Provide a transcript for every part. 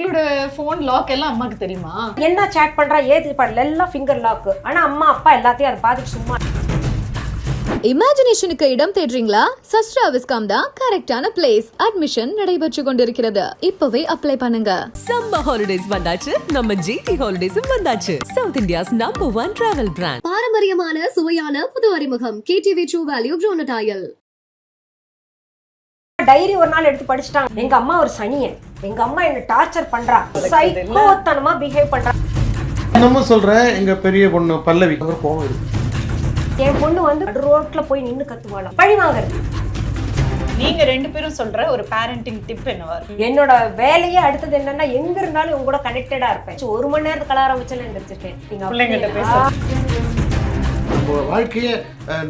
உங்களோட phone lock எல்லாம் அம்மாக்கு தெரியுமா? என்ன சாட் பண்றா ஏது பண்ணல எல்லாம் ஃபிங்கர் லாக். ஆனா அம்மா அப்பா எல்லாத்தையும் அதை பார்த்துட்டு சும்மா. இமேஜினேஷனுக்கு இடம் தேடுறீங்களா? சஸ்ட்ரா விஸ்காம் தான் கரெக்டான பிளேஸ். அட்மிஷன் நடைபெற்று கொண்டிருக்கிறது. இப்பவே அப்ளை பண்ணுங்க. சம்மர் ஹாலிடேஸ் வந்தாச்சு, நம்ம ஜிடி ஹாலிடேஸும் வந்தாச்சு. South India's number 1 travel brand. பாரம்பரியமான சுவையான புது அறிமுகம் KTV True Value Groundnut Oil. டைரி ஒரு நாள் எடுத்து படிச்சுட்டாங்க. எங்க அம்மா ஒரு சனியன், எங்க அம்மா என்ன டார்ச்சர் பண்றா, சைக்கோத்தனமா பிஹேவ் பண்றா. நம்ம சொல்றேன், எங்க பெரிய பொண்ணு பல்லவி ஒரு கோவம் இருக்கு. என் பொண்ணு வந்து ரோட்ல போய் நின்னு கத்துவாளாம், பழி வாங்குறது. நீங்க ரெண்டு பேரும் சொல்ற ஒரு பேரண்டிங் டிப் என்னவா இருக்கு? என்னோட வேலையே அடுத்தது என்னன்னா, எங்க இருந்தாலும் உங்க கூட கனெக்டடா இருப்பேன். 1 மணி நேரத்துக்கு கலாரம் வச்சு எந்திரிச்சிருக்கேன். நீங்க பிள்ளைங்கிட்ட பேச வாழ்க்கையை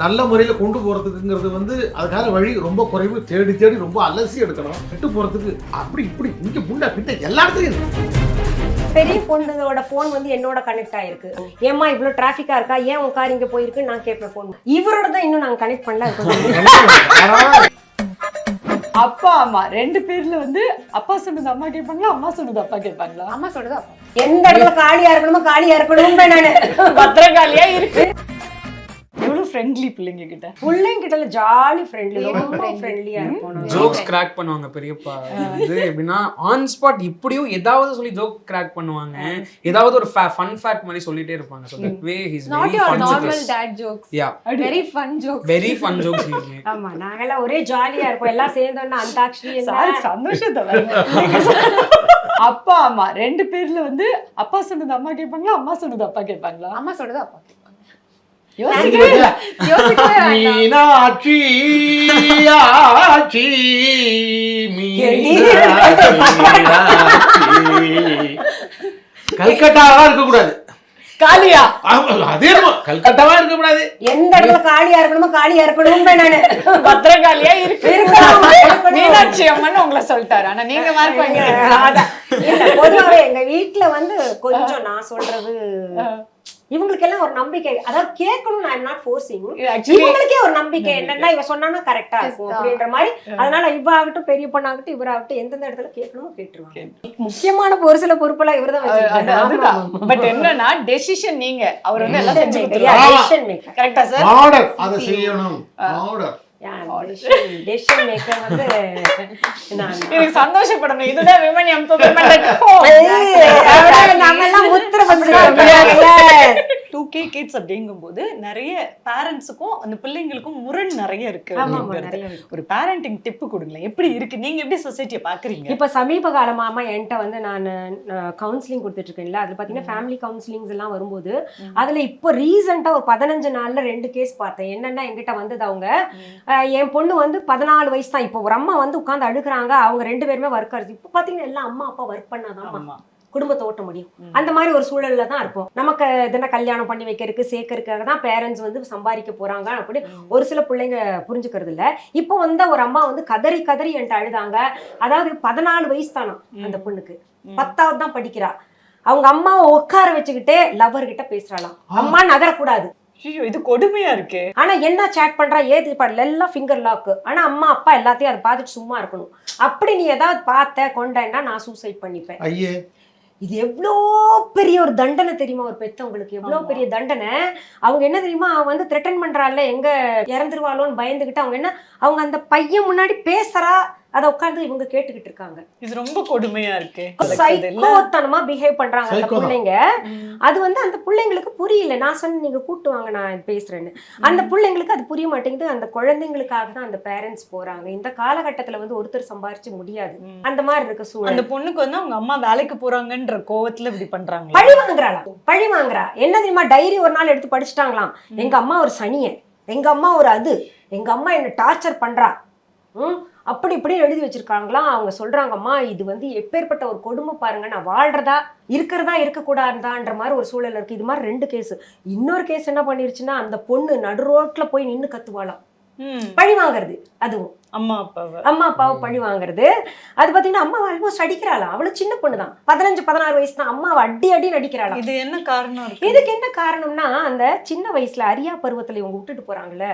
நல்ல முறையில கொண்டு போறதுக்குங்கிறது வந்து அதுக்கான வழி ரொம்ப குறைவு. தேடி தேடி ரொம்ப அலசி எடுக்கணும். விட்டு போறதுக்கு அப்படி இப்படி இங்க புண்டா பிட்ட எல்லா இடத்துலயும். பெரிய பொண்ணோட போன் வந்து என்னோட கனெக்ட் ஆயிருக்கு. ஏமா இவ்வளவு டிராபிக்கா இருக்கா, ஏன் உன் கார் இங்க போயிருக்கு நான் கேட்பேன் போன். இவரோட தான் இன்னும் நாங்க கனெக்ட் பண்ணல. அப்பா அம்மா ரெண்டு பேர்ல வந்து அப்பா சொன்னது அம்மா கேட்பாங்களா, அம்மா சொன்னது அப்பா கேட்பாங்களா? அம்மா சொல்றது அப்பா. எந்த இடத்துல காலியா இருக்கணுமோ காலியா இருக்கணும். நானு பத்திரகாலியா இருக்கு. எவ்வளவு ஃப்ரெண்ட்லி பிள்ளைங்க கிட்ட. பிள்ளைங்க கிட்ட ஜாலி ஃப்ரெண்ட்லி, ரொம்ப ஃப்ரெண்ட்லியா இருக்கும். ஜோக்ஸ் கிராக் பண்ணுவாங்க பெரியப்பா. இது எப்படின்னா ஆன் ஸ்பாட் இப்படியும் ஏதாவது சொல்லி ஜோக் கிராக் பண்ணுவாங்க. ஏதாவது ஒரு ஃபன் ஃபேக்ட் மாதிரி சொல்லிட்டே இருப்பாங்க. So that way he's Not very your fun normal with us. dad jokes. Yeah. Very fun jokes. Very fun jokes he makes. ஆமா, நாங்கெல்லாம் ஒரே ஜாலியா இருப்போம். எல்லாம் சேர்ந்தோம்னா அந்தாக்ஷரி சாரி சந்தோஷத்தை அப்பா அம்மா ரெண்டு பேர்ல வந்து அப்பா சொன்னது அம்மா கேட்பாங்களா, அம்மா சொன்னது அப்பா கேட்பாங்களா? அம்மா சொல்றது அப்பா. யோசிக்கவே வேண்டாம். மீனாட்சி ஆட்சி கல்கட்டாவா இருக்கக்கூடாது, காலியா அதே கல்கட்டாவா இருக்கக்கூடாது. எந்த இடத்துல காலியா இருக்கணுமோ காலியா இருக்கணும். நானு பத்திரகாலியா இருக்கு. மீனாட்சி அம்மன் உங்களை சொல்லிட்டாரு. ஆனா நீங்க மார்க் பண்ணீங்க. பொதுவாவே எங்க வீட்டுல வந்து கொஞ்சம் நான் சொல்றது இவங்களுக்கு எல்லாம் ஒரு நம்பிக்கை, அதாவது கேட்கணும். I am not forcing. இவங்களுக்கே ஒரு நம்பிக்கை என்னன்னா இவ சொன்னா கரெக்டா இருக்கும் அப்படின்ற மாதிரி. அதனால இவாகட்டும் பெரிய பொண்ணாகட்டும் இவராகட்டும் எந்தெந்த இடத்துல கேட்கணுமோ கேட்டுருவாங்க. முக்கியமான ஒரு சில பொறுப்பெல்லாம் இவர்தான் வச்சிருக்காரு. பட் என்னன்னா டெசிஷன் நீங்க அவர் வந்து எல்லாம் செஞ்சு கரெக்டா சார். ஆர்டர் அதை செய்யணும். ஆர்டர் டெசிஷன் மேக்கர் வந்து எனக்கு சந்தோஷப்படணும். இதுதான் விமன் எம்பவர்மென்ட். நம்ம எல்லாம் முத்திர பண்றோம். 2K கிட்ஸ் அப்படிங்கும்போது நிறைய பேரண்ட்ஸுக்கும் அந்த பிள்ளைங்களுக்கும் முரண் நிறைய இருக்கு. ஒரு பேரண்டிங் டிப் கொடுங்களேன். எப்படி இருக்கு, நீங்க எப்படி சொசைட்டியை பாக்குறீங்க? இப்ப சமீப காலமா என்கிட்ட வந்து நான் கவுன்சிலிங் கொடுத்துட்டு இருக்கேன்ல, அதுல பாத்தீங்கன்னா ஃபேமிலி கவுன்சிலிங்ஸ் எல்லாம் வரும்போது அதுல இப்போ ரீசெண்டா ஒரு 15 நாள்ல 2 கேஸ் பார்த்தேன். என்னன்னா என்கிட்ட வந்தது அவங்க என் பொண்ணு வந்து 14 வயசு தான். இப்போ ஒரு அம்மா வந்து உட்காந்து அழுகுறாங்க. அவங்க 2 பேருமே ஒர்க்கர்ஸ். இப்போ பாத்தீங்கன்னா எல்லாம் அம்மா அப்பா ஒர்க் பண்ணாதான் குடும்பத்தை ஓட்ட முடியும். அந்த மாதிரி ஒரு சூழல்ல தான் இருப்போம். நமக்கு தினம் கல்யாணம் பண்ணி வைக்கிறதுக்கு சேர்க்கறதுக்காக தான் பேரண்ட்ஸ் வந்து சம்பாதிக்க போறாங்க அப்படி ஒரு சில பிள்ளைங்க புரிஞ்சுக்கிறது இல்ல. இப்போ வந்து ஒரு அம்மா வந்து கதறி கதறி என்கிட்ட அழுதாங்க. அதாவது 14 வயசு தானா அந்த பொண்ணுக்கு, 10வது தான் படிக்கிறா. அவங்க அம்மாவை உட்கார வச்சுக்கிட்டே லவர் கிட்ட பேசுறாளாம். அம்மா நகரக்கூடாது. இது கொடுமையா இருக்கு. ஆனா என்ன சாட் பண்றா ஏது பண்ணல எல்லாம் ஃபிங்கர் லாக். ஆனா அம்மா அப்பா எல்லாத்தையும் அதை பார்த்துட்டு சும்மா இருக்கணும். அப்படி நீ ஏதாவது பார்த்த கொண்டேன்னா நான் சூசைட் பண்ணிப்பேன். ஐயே, இது எவ்வளோ பெரிய ஒரு தண்டனை தெரியுமா? ஒரு பெத்தவங்களுக்கு எவ்வளோ பெரிய தண்டனை. அவங்க என்ன தெரியுமா, வந்து த்ரெட்டன் பண்றாள்ல எங்க இறந்துருவாளோன்னு பயந்துகிட்டு அவங்க அந்த பையன் முன்னாடி பேசுறா, அதை உட்காந்து இவங்க கேட்டுக்கிட்டு இருக்காங்க. இது ரொம்ப கொடுமையா இருக்கு. சைக்கோத்தனமா பிஹேவ் பண்றாங்க அந்த பிள்ளைங்க. அது வந்து அந்த பிள்ளைங்களுக்கு புரியல. நான் சொன்ன நீங்க கூட்டு வாங்க நான் பேசுறேன்னு. அந்த பிள்ளைங்களுக்கு அது புரிய மாட்டேங்குது. அந்த குழந்தைங்களுக்காக தான் அந்த பேரண்ட்ஸ் போறாங்க. இந்த காலகட்டத்துல வந்து ஒருத்தர் சம்பாரிச்சு முடியாது. அந்த மாதிரி இருக்க சூழல். அந்த பொண்ணுக்கு வந்து அவங்க அம்மா வேலைக்கு போறாங்கன்ற கோவத்துல இப்படி பண்றாங்க. பழி வாங்குறா. என்ன தெரியுமா, டைரி ஒரு நாள் எடுத்து படிச்சுட்டாங்களாம். எங்க அம்மா ஒரு சனியன், எங்க அம்மா ஒரு அது, எங்க அம்மா என்ன டார்ச்சர் பண்றா, அப்படி இப்படி எழுதி வச்சிருக்காங்களாம். அவங்க சொல்றாங்கம்மா இது வந்து எப்பேற்பட்ட ஒரு கொடுமை பாருங்க, நான் வாழ்றதா இருக்கிறதா இருக்கக்கூடாதுன்ற மாதிரி ஒரு சூழல் இருக்கு. இது மாதிரி 2 கேஸ். இன்னொரு கேஸ் என்ன பண்ணிருச்சுன்னா, அந்த பொண்ணு நடு ரோட்ல போய் நின்னு கத்துவாளாம், பழி வாங்குறது. அதுவும் அம்மா அப்பாவை பழி வாங்குறது. அது பாத்தீங்கன்னா அம்மா ஆல்மோஸ்ட் அடிக்கிறாளாம். அவளு சின்ன பொண்ணுதான், 15-16 வயசு தான். அம்மாவை அடி அடிக்கிறாளாம். இது என்ன காரணம் இருக்கு? இதுக்கு என்ன காரணம்னா, அந்த சின்ன வயசுல அரியா பருவத்துல இவங்க விட்டுட்டு போறாங்கல்ல,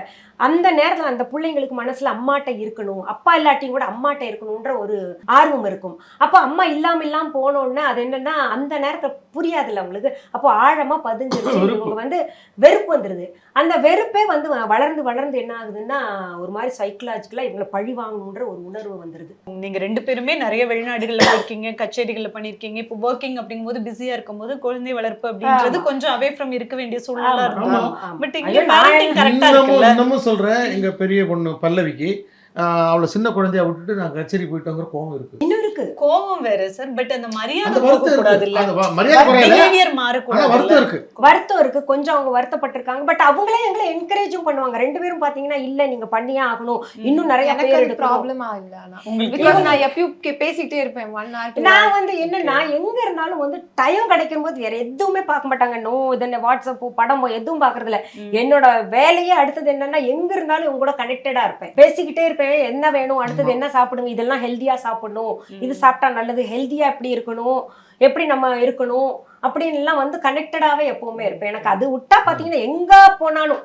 அந்த நேரத்துல அந்த பிள்ளைங்களுக்கு மனசுல அம்மாட்ட இருக்கணும், அப்பா இல்லாட்டியும் கூட அம்மாட்ட இருக்கணும்ன்ற ஒரு ஆர்வம் இருக்கும். அப்போ அம்மா இல்லாம போனோன்னு அது என்னன்னா அந்த நேரத்துல புரியாதுல்ல அவங்களுக்கு. அப்போ ஆழமா பதிஞ்சிருச்சு. இவங்க வந்து வெறுப்பு வந்துருது. அந்த வெறுப்பே வந்து வளர்ந்து என்ன ஆகுதுன்னா ஒரு மாதிரி சைக்கலாஜிக்கலா இவங்களை பழி வாங்கணுன்ற ஒரு உணர்வு வந்துருது. நீங்க 2 பேருமே நிறைய வெளிநாடுகள்ல இருக்கீங்க, கச்சேரிகள்ல பண்ணிருக்கீங்க. இப்போ ஒர்க்கிங் அப்படிங்கும்போது பிஸியா இருக்கும்போது குழந்தை வளர்ப்பு அப்படின்றது கொஞ்சம் அவே ஃப்ரம் இருக்க வேண்டிய சூழ்நிலை இருக்கும். பட் இங்க பேரண்டிங் கரெக்ட்டா இருக்குல்ல. இன்னமும் சொல்றேன், எங்க பெரிய பொண்ணு பல்லவிக்கு அவளை சின்ன குழந்தையா விட்டுட்டு நான் கச்சேரி போயிட்டோங்கிற கோவம் இருக்கு. இன்னும் இருக்கு கோவம் வேற சார். பட் அந்த மரியாதை அந்த வருத்தம் கூடாது இல்ல, அந்த மரியாதை குறையல, பிஹேவியர் ஆனா மாறக்கூடாது. வருத்தம் இருக்கு. கொஞ்சம் அவங்க வருத்தப்பட்டிருக்காங்க. பட் அவங்களே எங்களை என்கரேஜும் பண்ணுவாங்க. 2 பேரும் பாத்தீங்கன்னா இல்ல நீங்க பண்ணியே ஆகணும், இன்னும் நிறைய பேர் ப்ராப்ளமா இல்ல. ஆனா உங்களுக்கு பிகாஸ் நான் எப்பயும் பேசிட்டே இருப்பேன் 1 hour. நான் வந்து என்னன்னா எங்க இருந்தாலும் வந்து டைம் கிடைக்கும் போது வேற எதுவுமே பார்க்க மாட்டாங்க. நோ இதென்ன வாட்ஸ்அப்போ படமோ எதுவும் பாக்குறது இல்ல. என்னோட வேலையே அடுத்தது என்னன்னா எங்க இருந்தாலும் இவங்க கூட கனெக்டடா இருப்பேன், பேசிக்கிட்டே இருப்பேன். என்ன வேணும், அடுத்தது என்ன சாப்பிடுங்க, இதெல்லாம் ஹெல்தியா சாப்பிடணும், இது சாப்பிட்டா நல்லது, ஹெல்தியா எப்படி இருக்கணும், எப்படி நம்ம இருக்கணும் அப்படின்னு எல்லாம் வந்து கனெக்டடாவே எப்பவுமே இருப்பேன். எனக்கு அது விட்டா பாத்தீங்கன்னா எங்க போனாலும்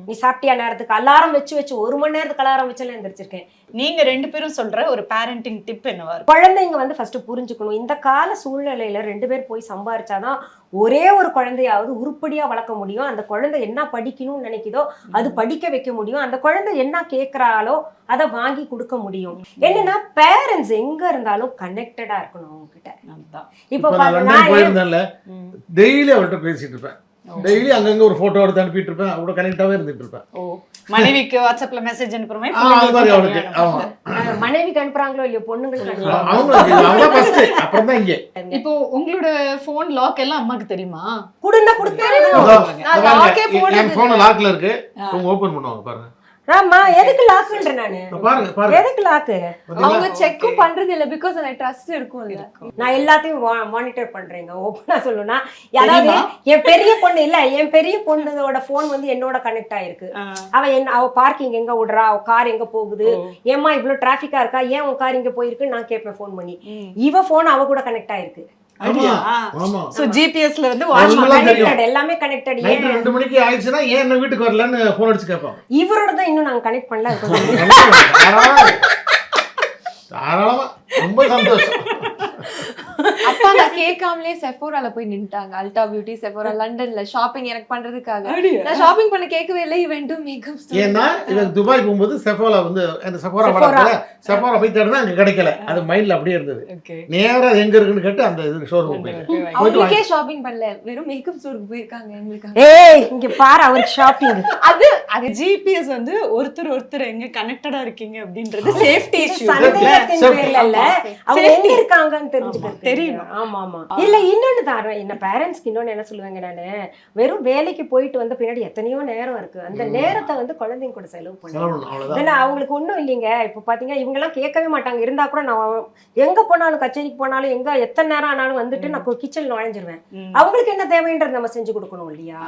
நீ சாப்பிட்டியா நேரத்துக்கு அலாரம் வச்சு 1 மணி நேரத்துக்கு அலாரம் வச்சு எந்திரிச்சிருக்கேன். நீங்க 2 பேரும் சொல்ற ஒரு பேரண்டிங் டிப் என்னவா இருக்கும்? குழந்தைங்க வந்து ஃபர்ஸ்ட் புரிஞ்சுக்கணும், இந்த கால சூழ்நிலையில 2 பேர் போய் சம்பாரிச்சாதான் ஒரே ஒரு குழந்தையாவது உருப்படியா வளர்க்க முடியும். அந்த குழந்தை என்ன படிக்கணும்னு நினைக்குதோ அது படிக்க வைக்க முடியும். அந்த குழந்தை என்ன கேட்கிறாளோ அதை வாங்கி கொடுக்க முடியும். என்னன்னா பேரண்ட்ஸ் எங்க இருந்தாலும் கனெக்டடா இருக்கணும் அவங்க கிட்ட. இப்போ நான் போயிருந்தேன்ல, டெய்லி அவர்கிட்ட பேசிட்டு இருப்பேன். டெய்லி அங்கங்க ஒரு போட்டோ எடுத்து அனுப்பிட்டு இருப்பேன். அவரோட கனெக்டாவே இருந்துட்டு இருப்பேன். மனைவிக்கு வாட்ஸ்அப்ல மெசேஜ் அனுப்புறமே அவளுக்கு. ஆமா, மனைவிக்கு அனுப்புறாங்களோ இல்லையோ பொண்ணுங்களுக்கு அவங்க ஃபர்ஸ்ட், அப்புறம் தான் இங்க. இப்போ உங்களோட போன் லாக் எல்லாம் அம்மாக்கு தெரியுமா? குடுன்னா கொடுத்தா என் போன் லாக்ல இருக்கு, அவங்க ஓபன் பண்ணுவாங்க பாருங்க. ஆமா, எதுக்கு லாக்குன்ற நானு பாருங்க எதுக்கு லாக்கு அவங்க செக்கும் பண்றது இல்ல, பிகாஸ் அந்த ட்ரஸ்ட் இருக்கும்ல. நான் எல்லாத்தையும் மானிட்டர் பண்றேங்க. ஓப்பனா சொல்லணும்னா, அதாவது என் பெரிய பொண்ணு இல்ல, என் பெரிய பொண்ணோட போன் வந்து என்னோட கனெக்ட் ஆயிருக்கு. அவ பார்க்கிங் எங்க விடுறா, அவ கார் எங்க போகுது, ஏமா இவ்வளவு டிராபிக்கா இருக்கா, ஏன் உன் கார் இங்க போயிருக்கு நான் கேட்பேன் போன் பண்ணி. இவ போன் அவ கூட கனெக்ட் ஆயிருக்கு. சோ ஜிபிஎஸ்ல வந்து எல்லாமே கனெக்டட். 2 மணிக்கு ஆயிடுச்சுன்னா ஏன் என்ன வீட்டுக்கு வரலன்னு போன் அடிச்சு கேட்பாங்க. இவரோட தான் இன்னும் நாங்க கனெக்ட் பண்ணல. தாராளமா, ரொம்ப சந்தோஷம். அப்பா நான் கேட்காமலே செஃபோரால போய் நின்னுட்டாங்க. அல்டா பியூட்டி செஃபோரா லண்டன்ல ஷாப்பிங் எனக்கு பண்றதுக்காக. நான் ஷாப்பிங் பண்ண கேட்கவே இல்லை. இவெண்டும் மேக்கப். ஏன்னா இவன் துபாய் போகும்போது செஃபோரா வந்து அந்த செஃபோரா படத்துல செஃபோரா போய் தேடுனா அங்க கிடைக்கல. அது மைண்ட்ல அப்படியே இருந்தது. நேரா எங்க இருக்குன்னு கேட்டு அந்த ஷோரூம் போயிட்டேன். அவங்களுக்கே ஷாப்பிங் பண்ணல, வெறும் மேக்கப் ஸ்டோருக்கு போயிருக்காங்க எங்களுக்கு. ஏய் இங்க பாரு அவருக்கு ஷாப்பிங். அது ஜிபிஎஸ் வந்து ஒருத்தர் எங்க கனெக்டடா இருக்கீங்க அப்படின்றது சேஃப்டி இஷ்யூ. அவங்க எங்க இருக்காங்கன்னு தெரிஞ்சுக்க தெரியும். ஆமா ஆமா. இல்ல இன்னொன்னு தான், என்ன பேரண்ட்ஸ்க்கு இன்னொன்னு என்ன சொல்லுவாங்க, நானு வெறும் வேலைக்கு போயிட்டு வந்த பின்னாடி எத்தனையோ நேரம் இருக்கு, அந்த நேரத்தை வந்து குழந்தைங்க கூட செலவு பண்ணணும். அவங்களுக்கு ஒண்ணும் இல்லைங்க. இப்ப பாத்தீங்கன்னா இவங்க எல்லாம் கேட்கவே மாட்டாங்க. இருந்தா கூட நான் எங்க போனாலும், கச்சேரிக்கு போனாலும், எங்க எத்தனை நேரம் ஆனாலும் வந்துட்டு நான் கிச்சன்ல நுழைஞ்சிருவேன். அவங்களுக்கு என்ன தேவைன்றது நம்ம செஞ்சு கொடுக்கணும் இல்லையா?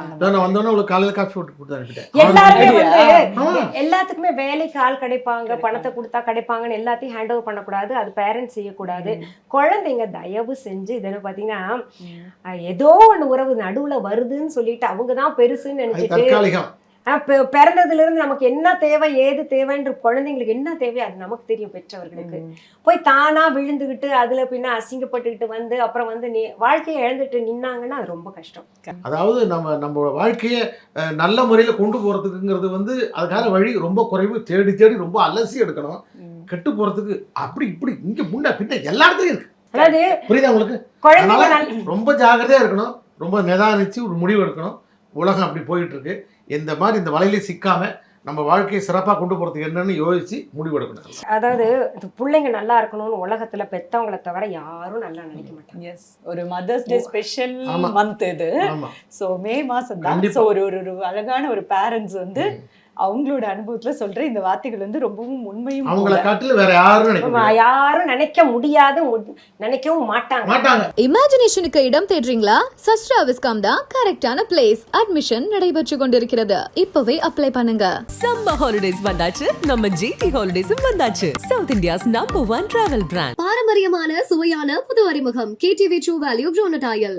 எல்லாருமே வந்து எல்லாத்துக்குமே வேலைக்கு ஆள் கிடைப்பாங்க, பணத்தை கொடுத்தா கிடைப்பாங்கன்னு எல்லாத்தையும் ஹேண்ட் ஓவர் பண்ணக்கூடாது. அது பேரண்ட்ஸ் செய்யக்கூடாது. குழந்தைங்க தயவு செஞ்சு இதெல்லாம் பாத்தீங்கன்னா ஏதோ ஒண்ணு உறவு நடுவுல வருதுன்னு சொல்லிட்டு அவங்கதான் பெருசுன்னு நினைச்சிட்டு பிறந்ததுல இருந்து நமக்கு என்ன தேவை ஏது தேவைன்ற குழந்தைங்களுக்கு என்ன தேவை அது நமக்கு தெரியும். பெற்றவர்களுக்கு போய் தானா விழுந்துகிட்டு அதுல பின்ன அசிங்கப்பட்டுக்கிட்டு வந்து அப்புறம் வந்து வாழ்க்கையை இழந்துட்டு நின்னாங்கன்னா அது ரொம்ப கஷ்டம். அதாவது நம்மளோட வாழ்க்கையை நல்ல முறையில கொண்டு போறதுக்குங்கிறது வந்து அதுக்கான வழி ரொம்ப குறைவு. தேடி ரொம்ப அலசி எடுக்கணும். கெட்டு போறதுக்கு அப்படி இப்படி இங்க முன்ன பின்ன எல்லா இடத்துலயும் இருக்கு. அதாவது புரியுதா உங்களுக்கு? ரொம்ப ஜாகிரதையா இருக்கணும், ரொம்ப நிதானிச்சு ஒரு முடிவு எடுக்கணும். உலகம் அப்படி போயிட்டு இருக்கு. இந்த மாதிரி இந்த வலையில சிக்காம நம்ம வாழ்க்கையை சிறப்பா கொண்டு போறதுக்கு என்னன்னு யோசிச்சு முடிவெடுக்கணும். அதாவது பிள்ளைங்க நல்லா இருக்கணும்னு உலகத்துல பெத்தவங்களை தவிர யாரும் நல்லா நினைக்க மாட்டாங்க. எஸ், ஒரு மதர்ஸ் டே ஸ்பெஷல் மந்த் இது. சோ மே மாசம் தான். சோ ஒரு அழகான ஒரு பேரண்ட்ஸ் வந்து அவங்களோட அனுபவத்துல சொல்ற இந்த வார்த்தைகள் வந்து ரொம்பவும் உண்மையும் அவங்கள கூட. காட்டில வேற யாரும் நினைக்க முடியாது. யாரும் நினைக்க முடியாது, நினைக்கவும் மாட்டாங்க. இமேஜினேஷனுக்கு இடம் தேடுறீங்களா? சஸ்ட்ரா விஸ்காம் தான் கரெக்டான பிளேஸ். அட்மிஷன் நடைபெற்று கொண்டிருக்கிறது. இப்பவே அப்ளை பண்ணுங்க. சம்மர் ஹாலிடேஸ் வந்தாச்சு, நம்ம ஜிடி ஹாலிடேஸும் வந்தாச்சு. South India's number 1 travel brand. பாரம்பரியமான சுவையான புது அறிமுகம் KTV True Value Bronadile.